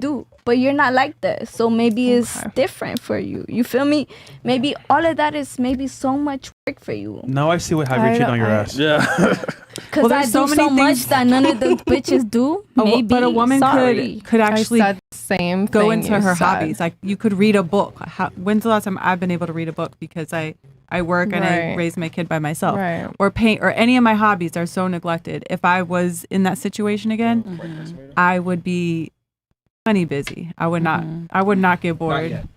do, but you're not like that. So maybe it's different for you. You feel me? Maybe all of that is maybe so much work for you. Now I see what Javier cheated on your ass. Yeah. Because I do so much that none of the bitches do. Maybe, but a woman could actually same go into her hobbies. Like you could read a book. When's the last time I've been able to read a book? Because I work and I raise my kid by myself. Right. Or paint, or any of my hobbies are so neglected. If I was in that situation again, I would be plenty busy. I would not get bored.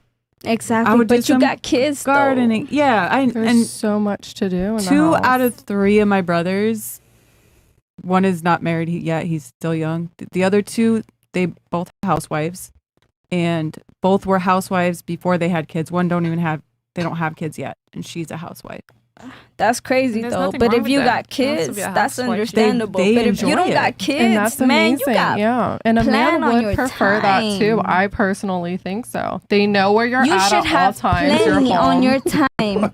Exactly. But you got kids, gardening. Though. Yeah, there's so much to do. In 2 out of 3 of my brothers, one is not married yet. He's still young. The other 2, they both have housewives, and both were housewives before they had kids. One they don't have kids yet, and she's a housewife. That's crazy though. But if you got kids, that's understandable. But if you don't got kids, man, you got and a man would prefer that too. I personally think so. They know where you're at all times. You should have plenty on your time.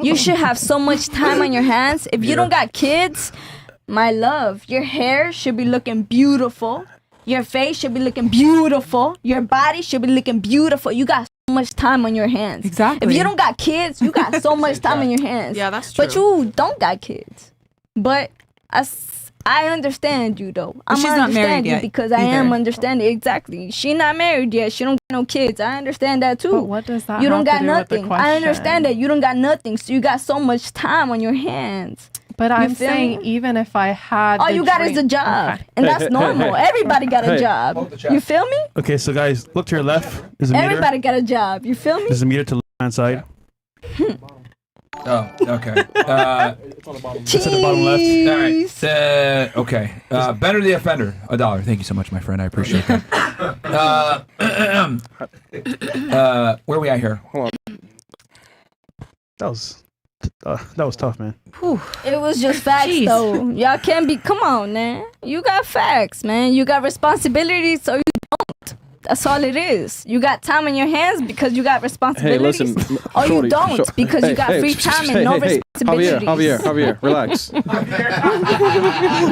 You should have so much time on your hands. If you don't got kids, my love, your hair should be looking beautiful. Your face should be looking beautiful. Your body should be looking beautiful. You got so much time on your hands. Exactly. If you don't got kids, you got so much time on your hands. Yeah, that's true. But you don't got kids. But I understand you though. She's not married yet because I am understanding exactly. She not married yet. She don't got no kids. I understand that too. But what does that? You don't have got to do with the nothing. question? I understand that you don't got nothing. So you got so much time on your hands. But I'm saying, even if I had, all you got is a job, and that's normal. Everybody got a job. You feel me? Okay, so guys, look to your left. There's a meter. Everybody got a job. You feel me? There's a meter to the left-hand side. Oh, okay. It's on the bottom. It's at the bottom left. All right. Okay. Better the offender. $1. Thank you so much, my friend. I appreciate that. Where are we at here? Hold on. That was tough, man. It was just facts, though. Y'all can't be. Come on, man. You got facts, man. You got responsibilities, so you don't. That's all it is. You got time on your hands because you got responsibilities. Hey, listen, or you don't because you got free time and no responsibilities. Javier, relax.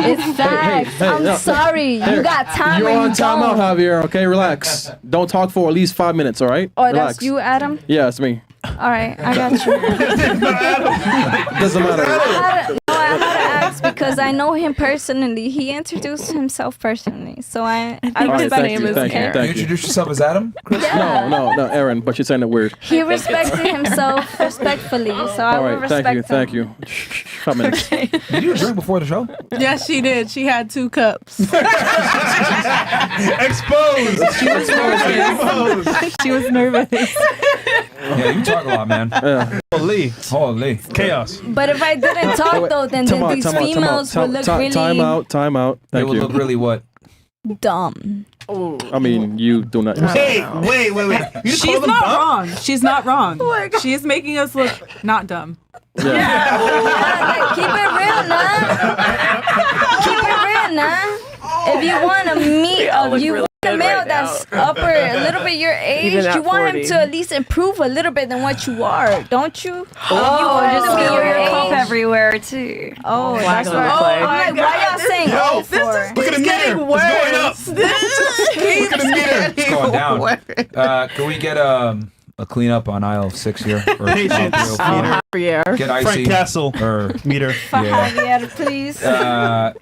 It's facts. I'm sorry. You got time. You're or on you timeout, don't. Javier. Okay, relax. Don't talk for at least 5 minutes. All right. Oh, relax. that's you, Adam? Yeah, it's me. All right, I got you. Doesn't matter. I had to ask because I know him personally. He introduced himself personally, so I respect him as Aaron. You introduce yourself as Adam? Yeah. No, Aaron. But you're saying it weird. He respected himself respectfully, so I will respect him. Thank you. 5 minutes. Did you drink before the show? Yes, she did. She had 2 cups. Exposed. She was nervous. Yeah, you talk a lot, man. Holy. Chaos. But if I didn't talk though, then these females would look really Time out. They would look really what? dumb. I mean, you do not. Hey, wait. You She's not wrong. She's not wrong. She is making us look not dumb. Yeah, keep it real now. If you want to meet a male that's upper a little bit your age, you want him to at least improve a little bit than what you are, don't you? Oh, just be your your cup age. everywhere too. Oh, that's right. I'm like, why y'all saying oh for? Look at the meter. It's going up. Look at the meter. It's going down. Can we get a cleanup on aisle 6 here? Or Patience. Javier. Get icy. Frank Castle Or meter. For Javier, please. yeah.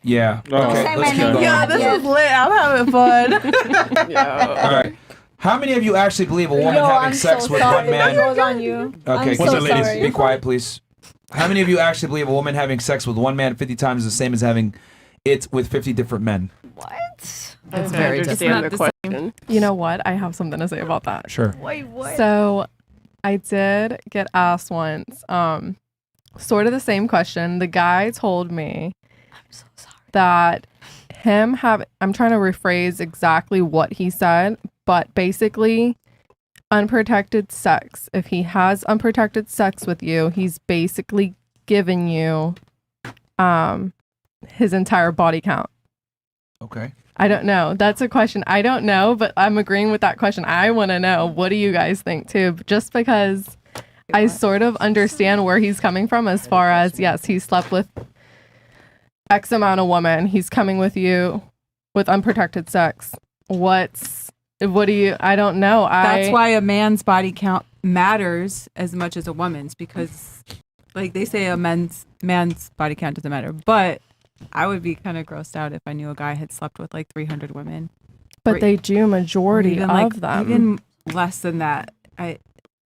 Okay, Say my let's keep name. going. Yeah, this is lit. I'm having fun. All right. How many of you actually believe a woman having sex with one man? It was on you. Okay, I'm What's so it, ladies? sorry. be quiet, please. How many of you actually believe a woman having sex with one man 50 times is the same as having it with 50 different men? What? It's very understand the question. You know what? I have something to say about that. Sure. Wait, what? So I did get asked once, sort of the same question. The guy told me that I'm trying to rephrase exactly what he said, but basically unprotected sex. If he has unprotected sex with you, he's basically given you his entire body count. Okay. I don't know. That's a question. I don't know, but I'm agreeing with that question. I want to know, what do you guys think too? Just because I sort of understand where he's coming from as far as, yes, he slept with X amount of women. He's coming with you with unprotected sex. What's What do you? I don't know. That's why a man's body count matters as much as a woman's, because, like, they say a man's body count doesn't matter. But I would be kind of grossed out if I knew a guy had slept with like 300 women. But they do majority even, of them. Even less than that.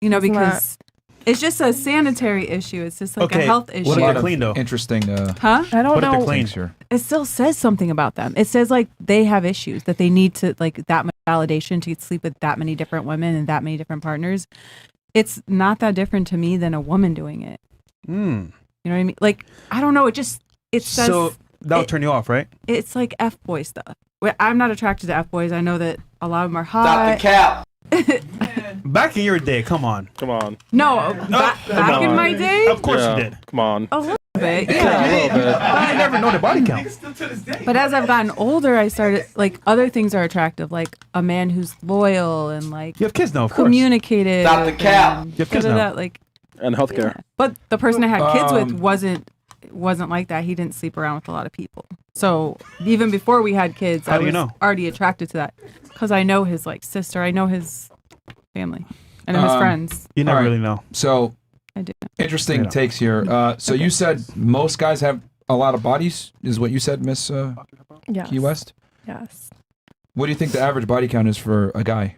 Because it's just a sanitary issue. It's just like a health issue. What if they're clean though? Interesting. Huh? I don't What if know. they're clean? Sure. It still says something about them. It says like they have issues, that they need to like that much validation to sleep with that many different women and that many different partners. It's not that different to me than a woman doing it. You know what I mean? Like, I don't know. It says So that'll turn you off, right? it's like F-boy stuff. I'm not attracted to F-boys. I know that a lot of them are hot. cap. Back in your day, come on. Come on. No, back in on. my day, Of course Yeah, you did. Come on. a little bit. Yeah, Yeah. a little bit. I never know the body count. But as I've gotten older, I started like other things are attractive, like a man who's loyal and like You have kids now, of course. communicative. Stop the cap. and You have kids now. da-da-da, like, And healthcare. but the person I had kids with wasn't like that. He didn't sleep around with a lot of people. So even before we had kids, How I do was you know? already attracted to that because I know his like sister, I know his family, I know his friends. You never All right. really know. So I do. interesting Yeah. takes here. So you said most guys have a lot of bodies, is what you said, Miss Yes. Key West? Yes. What do you think the average body count is for a guy?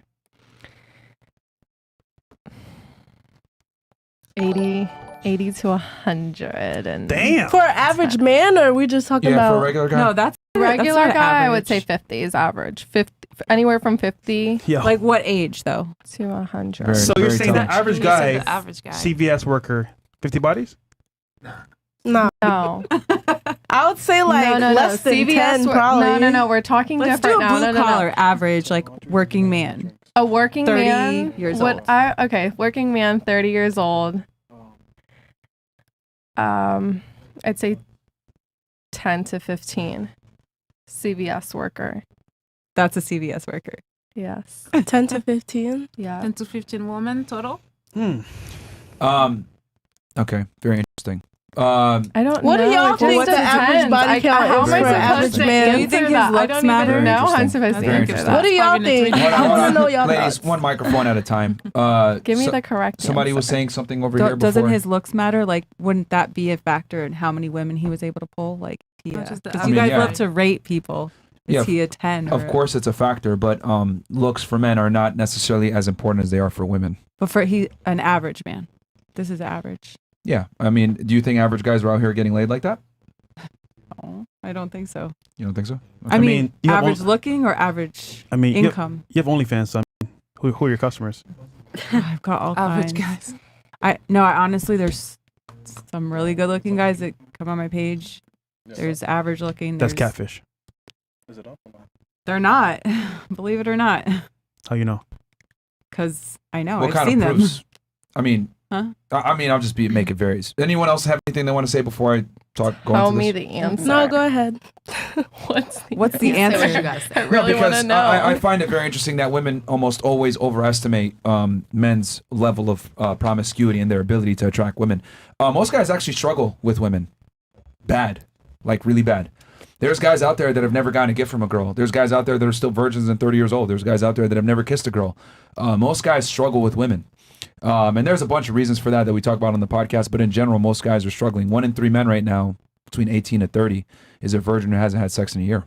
80 to 100. And Damn. For an average man, or are we just talking Yeah, about? for a regular guy? No, that's regular that's not guy, I would say average. 50 is average. 50, anywhere from 50 Yo. Like what age though? to 100. Very- so you're very saying the tough. average You said guy, the average guy. CVS worker, 50 bodies? No, No. I would say like no. less than CVS 10 wor- probably. No. We're talking Let's different do a now. blue No. collar average, like working man. A working 30 man. years would old. Okay, working man, 30 years old. I'd say 10 to 15. CVS worker. That's a CVS worker. Yes. 10 to 15. Yeah. 10 to 15 women total. Okay, very interesting. I don't What know. do y'all It think just the average depends. body count how is am I for an supposed average to man? answer Do you think his that? I looks don't matter? even know how I'm Very supposed to Very answer interesting. What do that. y'all Probably think? between- I want to know y'all Ladies, thoughts. one microphone at a time. Give me so- the correct Somebody answer. was saying something over here before. Doesn't his looks matter? Like, wouldn't that be a factor in how many women he was able to pull? Like, Not just the because I you mean, guys yeah. love to rate people. Is Yeah, he a 10? Of or- course, it's a factor, but looks for men are not necessarily as important as they are for women. But for an average man, this is average. Yeah, I mean, do you think average guys are out here getting laid like that? No, I don't think so. You don't think so? I mean, you have average looking or average I mean, income? you have OnlyFans, so I mean, who are your customers? I've got all Average kinds. guys. I honestly, there's some really good looking guys that come on my page. There's average looking. That's there's- catfish. Is it up? They're not, believe it or not, How you know? because I know What I've kind seen of them. proofs? I mean, Huh? I mean, I'll just make it varies. Anyone else have anything they want to say before I go Tell into me this? the answer. No, go ahead. What's the answer? What you guys say? I really want to because know. I find it very interesting that women almost always overestimate men's level of promiscuity and their ability to attract women. Most guys actually struggle with women. Bad. Like really bad. There's guys out there that have never gotten a gift from a girl. There's guys out there that are still virgins and 30 years old. There's guys out there that have never kissed a girl. Most guys struggle with women. And there's a bunch of reasons for that we talk about on the podcast, but in general, most guys are struggling. 1 in 3 men right now, between 18 and 30, is a virgin who hasn't had sex in a year.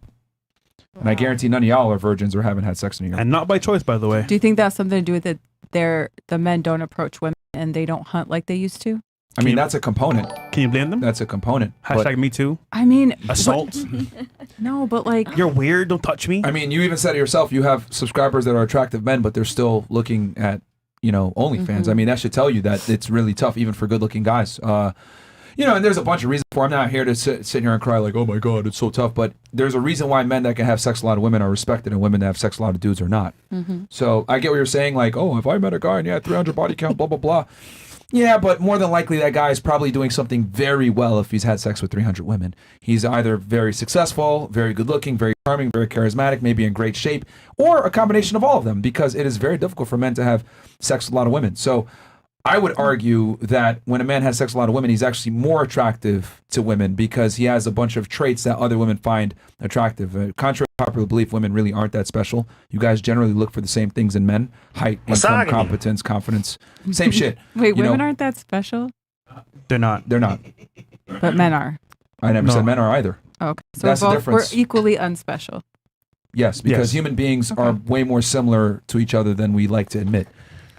And I guarantee none of y'all are virgins or haven't had sex in a year. And not by choice, by the way. Do you think that's something to do with it? The men don't approach women and they don't hunt like they used to? I mean, that's a component. Can you blame them? That's a component. Hashtag But, me too. I mean, Assault. no, but like, You're weird. Don't touch me. I mean, you even said it yourself. You have subscribers that are attractive men, but they're still looking at, OnlyFans. I mean, that should tell you that it's really tough, even for good-looking guys. And there's a bunch of reasons for it. I'm not here to sit here and cry like, oh my God, it's so tough. But there's a reason why men that can have sex with a lot of women are respected and women that have sex with a lot of dudes are not. So I get what you're saying, like, oh, if I met a guy and he had 300 body count, blah, blah, blah. Yeah, but more than likely that guy is probably doing something very well if he's had sex with 300 women. He's either very successful, very good looking, very charming, very charismatic, maybe in great shape, or a combination of all of them, because it is very difficult for men to have sex with a lot of women. So I would argue that when a man has sex with a lot of women, he's actually more attractive to women because he has a bunch of traits that other women find attractive. Contrary to popular belief, women really aren't that special. You guys generally look for the same things in men: height, income, competence, confidence. Same shit. Wait, You women know, aren't that special, They're not. They're not. but men are. I never No. said men are either. Okay, so That's the we're difference. equally unspecial. Yes, because Yes. human beings are way more similar to each other than we like to admit.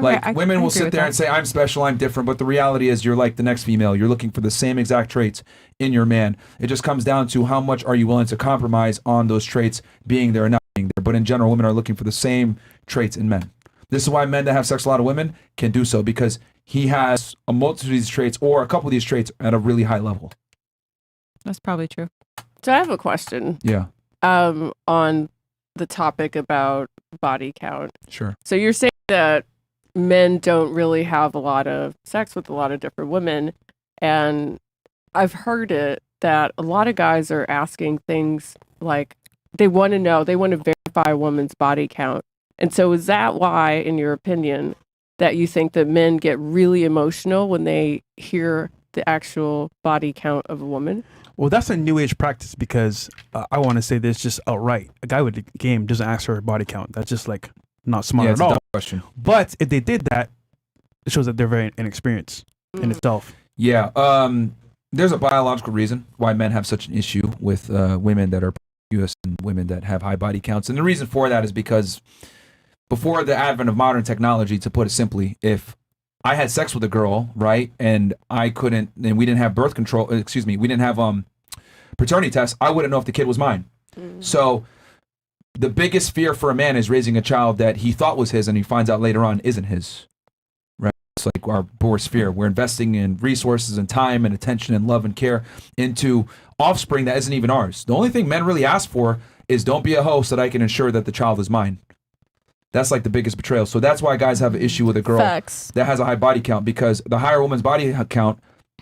Like I women will agree sit with there that. and say, I'm special, I'm different, but the reality is you're like the next female. You're looking for the same exact traits in your man. It just comes down to how much are you willing to compromise on those traits being there or not being there. But in general, women are looking for the same traits in men. This is why men that have sex with a lot of women can do so, because he has a multitude of these traits or a couple of these traits at a really high level. That's probably true. So I have a question Yeah, on the topic about body count. sure. So you're saying that men don't really have a lot of sex with a lot of different women. And I've heard it that a lot of guys are asking things like they want to know, they want to verify a woman's body count. And so is that why, in your opinion, that you think that men get really emotional when they hear the actual body count of a woman? Well, that's a new age practice because I want to say this just outright. A guy with the game doesn't ask for her body count. That's just like not smart Yeah, at it's a all. dumb question. But if they did that, it shows that they're very inexperienced in itself. Yeah, there's a biological reason why men have such an issue with women that are promiscuous and women that have high body counts. And the reason for that is because before the advent of modern technology, to put it simply, if I had sex with a girl, right, and I couldn't, and we didn't have birth control, we didn't have paternity tests, I wouldn't know if the kid was mine. So the biggest fear for a man is raising a child that he thought was his and he finds out later on isn't his. Right? It's like our worst fear. We're investing in resources and time and attention and love and care into offspring that isn't even ours. The only thing men really ask for is don't be a hoe so that I can ensure that the child is mine. That's like the biggest betrayal. So that's why guys have an issue with a girl Facts. that has a high body count, because the higher a woman's body count,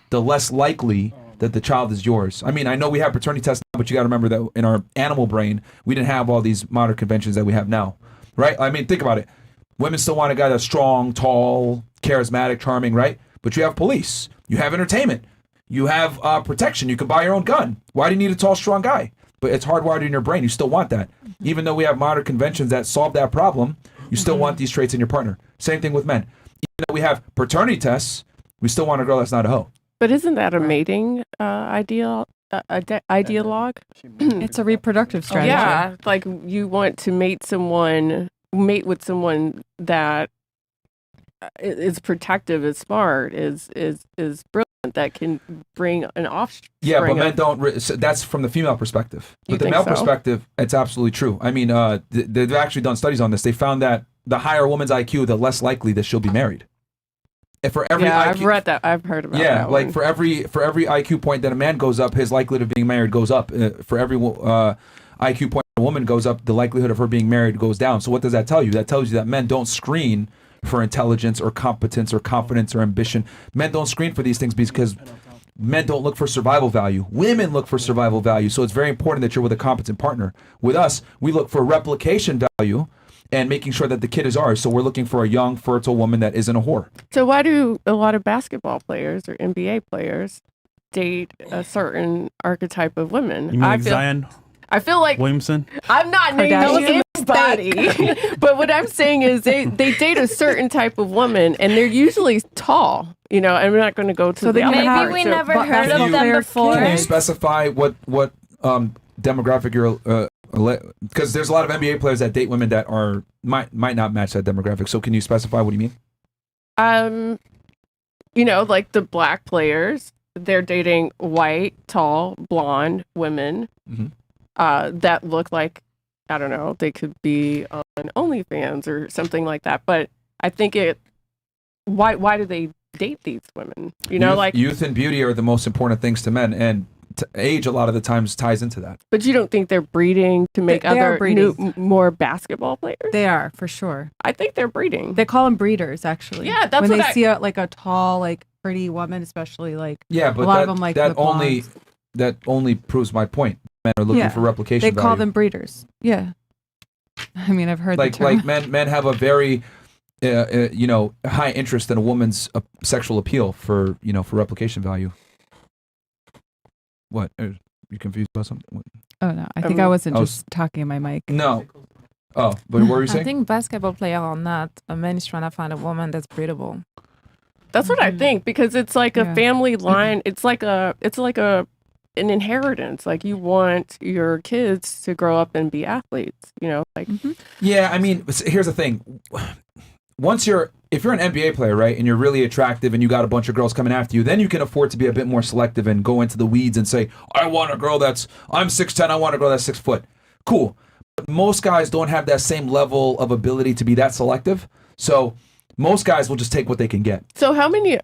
the less likely that the child is yours. I mean, I know we have paternity tests now, but you got to remember that in our animal brain, we didn't have all these modern conventions that we have now, right? I mean, think about it. Women still want a guy that's strong, tall, charismatic, charming, right? But you have police, you have entertainment, you have protection. You can buy your own gun. Why do you need a tall, strong guy? But it's hardwired in your brain. You still want that. Even though we have modern conventions that solve that problem, you still want these traits in your partner. Same thing with men. Even though we have paternity tests, we still want a girl that's not a hoe. But isn't that a mating ideologue? It's a reproductive strategy. Yeah, like you want to mate with someone that is protective, is smart, is brilliant, that can bring an offspring. Yeah, but men of- don't. So that's from the female perspective. You But the think male so? perspective, it's absolutely true. I mean, they've actually done studies on this. They found that the higher a woman's IQ, the less likely that she'll be married. And for every yeah, IQ, I've read that. I've heard about that. yeah, like one. for every IQ point that a man goes up, his likelihood of being married goes up. For every IQ point a woman goes up, the likelihood of her being married goes down. So what does that tell you? That tells you that men don't screen for intelligence or competence or confidence or ambition. Men don't screen for these things because men don't look for survival value. Women look for survival value. So it's very important that you're with a competent partner. With us, we look for replication value and making sure that the kid is ours. So we're looking for a young, fertile woman that isn't a whore. So why do a lot of basketball players or NBA players date a certain archetype of women? You mean like Zion I feel like Williamson? I'm not naming anybody, but what I'm saying is they date a certain type of woman, and they're usually tall. You know, and we're not going to go to So the they other can Maybe part. we So- never but heard of you- them Can before. Can you specify what demographic you're because there's a lot of NBA players that date women that are might not match that demographic. So can you specify what do you mean? You know, like the black players, they're dating white, tall, blonde women Mhm. that look like, I don't know, they could be on OnlyFans or something like that. But I think why do they date these women? You know, youth and beauty are the most important things to men, and age a lot of the times ties into that. but you don't think they're breeding to make They are other breeding. more basketball players? They are, for sure. I think they're breeding. They call them breeders, actually. Yeah, that's when what they I- see like a tall, like pretty woman, especially like Yeah, but a lot that, of them like that the only blondes. that only proves my point. Men are looking Yeah, for replication They value. call them breeders. Yeah. I mean, I've heard like the term. men have a very high interest in a woman's sexual appeal for replication value. What? Are you confused about something? What? Oh no, I think I wasn't I just talking in my mic. No. Oh, but what were you I saying? think basketball player or not, a man is trying to find a woman that's breedable. That's what I think, because it's like a Yeah. family line. It's like an inheritance. Like you want your kids to grow up and be athletes. Like Yeah, I mean, here's the thing. If you're an NBA player, right, and you're really attractive and you got a bunch of girls coming after you, then you can afford to be a bit more selective and go into the weeds and say, I'm 6'10", I want a girl that's 6 foot. Cool. But most guys don't have that same level of ability to be that selective. So most guys will just take what they can get. so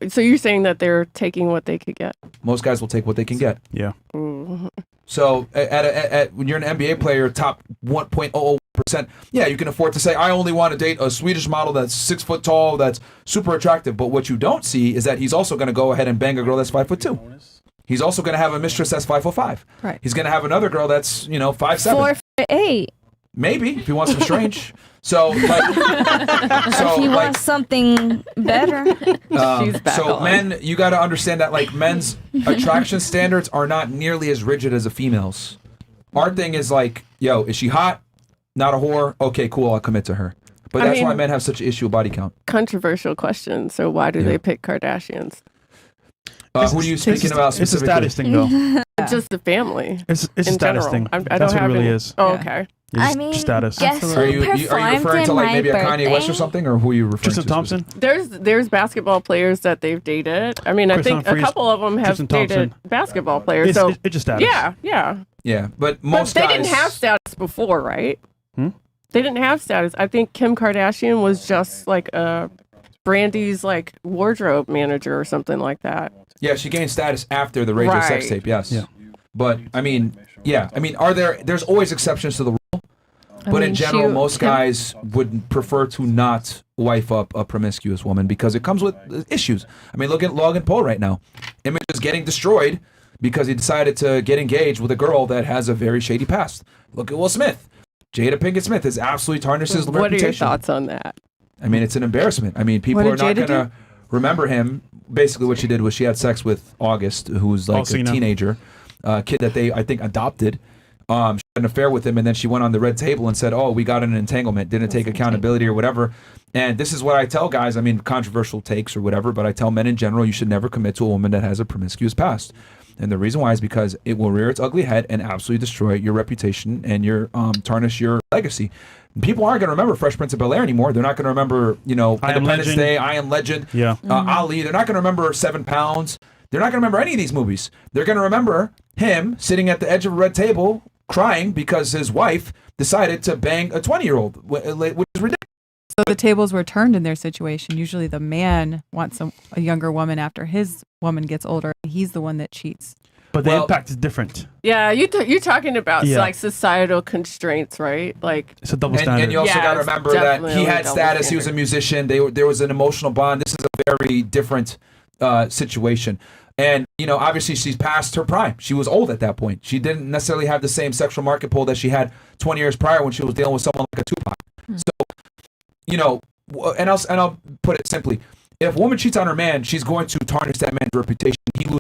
so you're saying that they're taking what they could get. Most guys will take what they can get. Yeah. Mm. So when you're an NBA player, top 1.00%, yeah, you can afford to say, I only want to date a Swedish model that's 6 foot tall, that's super attractive. But what you don't see is that he's also going to go ahead and bang a girl that's 5'2". He's also going to have a mistress that's 5'5". Right. He's going to have another girl that's 5'7". 4'8". Maybe if he wants some strange. So like, If he wants something better. She's back so on. men, you got to understand that like men's attraction standards are not nearly as rigid as a female's. Our thing is like, yo, is she hot? Not a whore? Okay, cool, I'll commit to her. But that's why men have such an issue with body count. Controversial question. So why do they pick Kardashians? Who are you speaking about It's a specifically? status thing, though. Just the family. It's a in status general. thing. I don't That's what have it really any- is. Oh, Yeah. okay. It's I mean, status. guess Are who you performed referring to in like my maybe a Kanye West or birthday? something, or who are you referring Tristan to? Thompson. There's basketball players that they've dated. I mean, I Chris think a Humphries, couple of them have Tristan dated Thompson. basketball players. It's, So it's just status. yeah. Yeah, but But most they guys didn't have status before, right? Hmm? They didn't have status. I think Kim Kardashian was just like Brandy's like wardrobe manager or something like that. Yeah, she gained status after the Ray J sex Right. tape. Yes. Yeah. But I mean, there's always exceptions to the rule. But in mean, general, she- most guys would prefer to not wife up a promiscuous woman because it comes with issues. I mean, look at Logan Paul right now. Image is getting destroyed because he decided to get engaged with a girl that has a very shady past. Look at Will Smith. Jada Pinkett Smith has absolutely tarnished his What are your reputation. thoughts on that? I mean, it's an embarrassment. I mean, people What are did not Jada going to remember him. Basically, what she did was she had sex with August, who's like Alsina. a teenager, kid that they, I think, adopted. She had an affair with him, and then she went on the red table and said, oh, we got in an entanglement, didn't take accountability or whatever. And this is what I tell guys, I mean, controversial takes or whatever, but I tell men in general, you should never commit to a woman that has a promiscuous past. And the reason why is because it will rear its ugly head and absolutely destroy your reputation and your tarnish your legacy. People aren't going to remember Fresh Prince of Bel-Air anymore. They're not going to remember, I Am Independence Legend. Day, I Am Legend, Yeah. Ali. They're not going to remember 7 Pounds. They're not going to remember any of these movies. They're going to remember him sitting at the edge of a red table crying because his wife decided to bang a 20-year-old, which is ridiculous. So the tables were turned in their situation. Usually the man wants a younger woman after his woman gets older. He's the one that cheats. But the Well- impact is different. Yeah, you're talking about Yeah. like societal constraints, right? Like It's a double And standard. you also Yeah, got to it's remember that definitely he a had double status. He was a standard. musician. There was an emotional bond. This is a very different situation. And, obviously she's past her prime. She was old at that point. She didn't necessarily have the same sexual market pull that she had 20 years prior when she was dealing with someone like a Tupac. So, and I'll put it simply. If a woman cheats on her man, she's going to tarnish that man's reputation. He loses